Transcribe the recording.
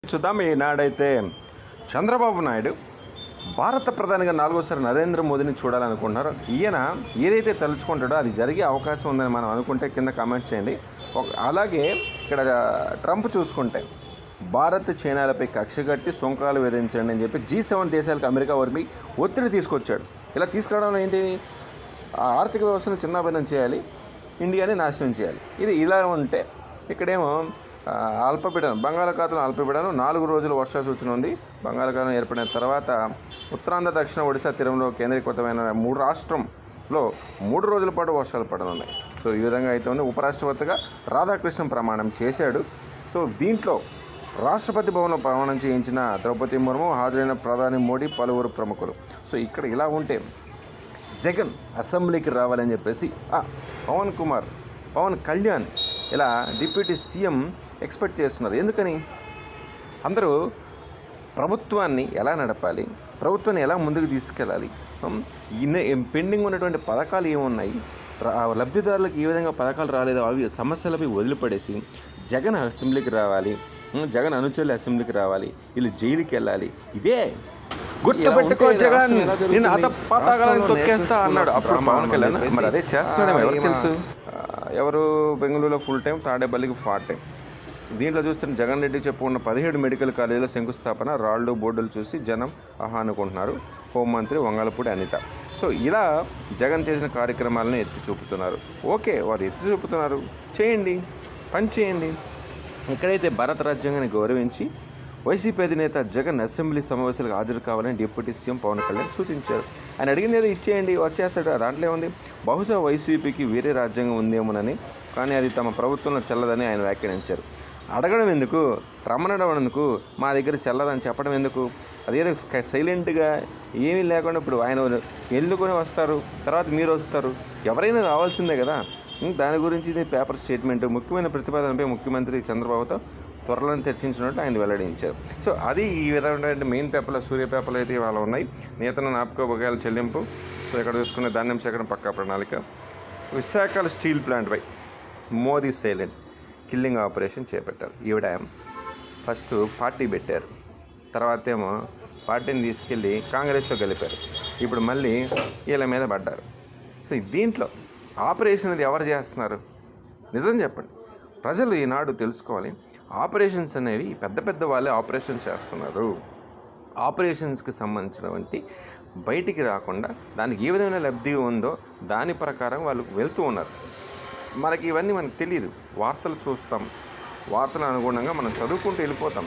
చూద్దాం. ఈనాడైతే చంద్రబాబు నాయుడు భారత ప్రధానిగా 4వసారి నరేంద్ర మోదీని చూడాలనుకుంటున్నారు. ఈయన ఏదైతే తలుచుకుంటాడో అది జరిగే అవకాశం ఉందని మనం అనుకుంటే కింద కామెంట్ చేయండి. అలాగే ఇక్కడ ట్రంప్ చూసుకుంటే భారత్ చైనాలపై కక్ష కట్టి సుంకాలు విధించండి అని చెప్పి G7 దేశాలకు అమెరికా వారికి ఒత్తిడి తీసుకొచ్చాడు. ఇలా తీసుకురావడం ఏంటి? ఆర్థిక వ్యవస్థను చిన్నాభిన్నం చేయాలి, ఇండియాని నాశనం చేయాలి. ఇది ఇలా ఉంటే ఇక్కడేమో అల్పపీడనం బంగాళాఖాతంలో అల్పపీడనం 4 రోజుల వర్ష సూచన ఉంది. బంగాళాఖాతం ఏర్పడిన తర్వాత ఉత్తరాంధ్ర దక్షిణ ఒడిశా తీరంలో కేంద్రీకృతమైన 3 రాష్ట్రంలో 3 రోజుల పాటు వర్షాలు పడనున్నాయి. సో ఈ విధంగా అయితే ఉంది. ఉపరాష్ట్రపతిగా రాధాకృష్ణన్ ప్రమాణం చేశాడు. సో దీంట్లో రాష్ట్రపతి భవన్లో ప్రమాణం చేయించిన ద్రౌపది ముర్ము, హాజరైన ప్రధాని మోడీ, పలువురు ప్రముఖులు. సో ఇక్కడ ఇలా ఉంటే జగన్ అసెంబ్లీకి రావాలని చెప్పేసి పవన్ కళ్యాణ్ ఇలా డిప్యూటీ సీఎం ఎక్స్పెక్ట్ చేస్తున్నారు. ఎందుకని? అందరూ ప్రభుత్వాన్ని ఎలా నడపాలి, ప్రభుత్వాన్ని ఎలా ముందుకు తీసుకెళ్ళాలి, పెండింగ్ ఉన్నటువంటి పథకాలు ఏమున్నాయి, లబ్ధిదారులకు ఏ విధంగా పథకాలు రాలేదో అవి సమస్యలపై వదిలిపడేసి జగన్ అసెంబ్లీకి రావాలి, జగన్ అనుచరులు అసెంబ్లీకి రావాలి, వీళ్ళు జైలుకి వెళ్ళాలి. ఇదే గుర్తుపెట్టుకో, జగన్ నేను అతపాతాలను తొక్కేస్తా అన్నాడు అప్పుడు పవన్ కళ్యాణ్. మరి అదే చేస్తాడేమో ఎవరికి తెలుసు. ఎవరు బెంగళూరులో ఫుల్ టైం, తాడేపల్లికి పార్ట్ టైం. దీంట్లో చూస్తున్న జగన్ రెడ్డి చెప్పుకున్న 17 మెడికల్ కాలేజీల శంకుస్థాపన, రాళ్ళు బోర్డులు చూసి జనం అనుకుంటున్నారు హోంమంత్రి వంగలపూడి అనిత. సో ఇలా జగన్ చేసిన కార్యక్రమాలను ఎత్తి చూపుతున్నారు. ఓకే, వారు ఎత్తి చూపుతున్నారు, చేయండి, పని చేయండి. ఎక్కడైతే భారత రాజ్యాంగాన్ని గౌరవించి వైసీపీ అధినేత జగన్ అసెంబ్లీ సమావేశాలకు హాజరు కావాలని డిప్యూటీ సీఎం పవన్ కళ్యాణ్ సూచించారు. ఆయన అడిగింది ఏదో ఇచ్చేయండి, వచ్చేస్తాడు. దాంట్లో ఏముంది? బహుశా వైసీపీకి వేరే రాజ్యాంగం ఉందేమోనని, కానీ అది తమ ప్రభుత్వంలో చెల్లదని ఆయన వ్యాఖ్యానించారు. అడగడం ఎందుకు, రమ్మనడం ఎందుకు, మా దగ్గర చెల్లదని చెప్పడం ఎందుకు? అదేదో సైలెంట్గా ఏమీ లేకుండా ఇప్పుడు ఆయన ఎన్నుకొని వస్తారు, తర్వాత మీరు వస్తారు, ఎవరైనా రావాల్సిందే కదా. దాని గురించి ఇది పేపర్ స్టేట్మెంట్, ముఖ్యమైన ప్రతిపాదనపై ముఖ్యమంత్రి చంద్రబాబుతో త్వరలో చర్చించినట్టు ఆయన వెల్లడించారు. సో అది ఈ విధమైన మెయిన్ పేపర్లో, సూర్య పేపర్లు అయితే ఇవాళ ఉన్నాయి. నేతన జ్ఞాపక బకాయిల చెల్లింపు. సో ఇక్కడ చూసుకునే ధాన్యం సేకరణ పక్కా ప్రణాళిక. విశాఖ స్టీల్ ప్లాంట్పై మోదీ సైలెంట్ కిల్లింగ్ ఆపరేషన్ చేపట్టారు. ఈవిడ ఫస్ట్ పార్టీ పెట్టారు, తర్వాత ఏమో పార్టీని తీసుకెళ్ళి కాంగ్రెస్లో కలిపారు, ఇప్పుడు మళ్ళీ వీళ్ళ మీద పడ్డారు. సో దీంట్లో ఆపరేషన్ అది ఎవరు చేస్తున్నారు? నిజం చెప్పండి, ప్రజలు ఈనాడు తెలుసుకోవాలి. ఆపరేషన్స్ అనేవి పెద్ద పెద్ద వాళ్ళే ఆపరేషన్స్ చేస్తున్నారు. ఆపరేషన్స్కి సంబంధించినటువంటి బయటికి రాకుండా దానికి ఏ విధమైన లబ్ధి ఉందో దాని ప్రకారం వాళ్ళు వెళ్తూ ఉన్నారు. మనకి ఇవన్నీ మనకు తెలియదు. వార్తలు చూస్తాం, వార్తల అనుగుణంగా మనం చదువుకుంటూ వెళ్ళిపోతాం.